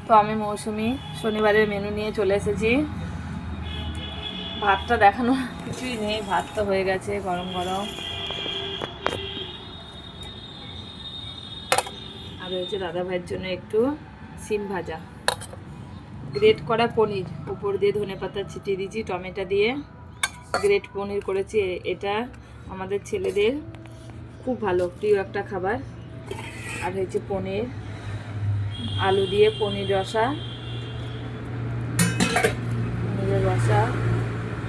তো আমি মৌসুমি শনিবারের মেনু নিয়ে চলে এসেছি। ভাতটা দেখানো কিছুই নেই, ভাত তো হয়ে গেছে গরম গরম। আর হয়েছে দাদা ভাইয়ের জন্য একটু সিম ভাজা, গ্রেট করা পনির, উপর দিয়ে ধনেপাতা ছিটিয়ে দিয়েছি, টমেটো দিয়ে গ্রেট পনির করেছি। এটা আমাদের ছেলেদের খুব ভালো প্রিয় একটা খাবার। আর হয়েছে পনির, আলু দিয়ে পনির রসা, পনিরের রসা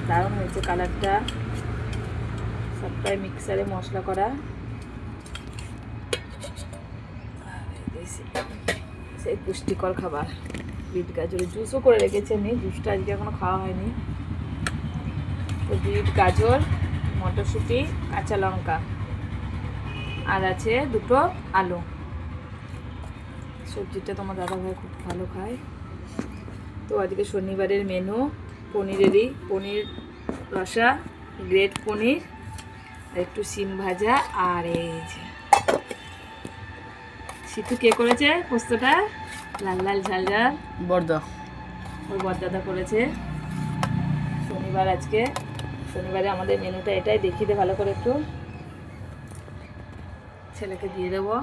দারুণ হয়েছে কালারটা, সবটাই মিক্সারে মশলা করা। সেই পুষ্টিকর খাবার, বিট গাজরের জুসও করে রেখেছি আমি, জুসটা আজকে এখনো খাওয়া হয়নি। তো বিট গাজর, মটরশুঁটি, কাঁচা লঙ্কা, আর আছে দুটো আলু। সবজিটা তোমার দাদাভাই খুব ভালো খায়। তো আজকে শনিবারের মেনু পনিরেরই, পনির রসা, গ্রেট পনির, একটু সিম ভাজা। আর এই যে সিটু কে করেছে পোস্তটা, লাল লাল ঝাল ঝাল, বর্দা, ওর বরদাদা করেছে। শনিবার আজকে, শনিবারে আমাদের মেনুটা এটাই। দেখিয়ে দে ভালো করে একটু, ছেলেকে দিয়ে দেবো।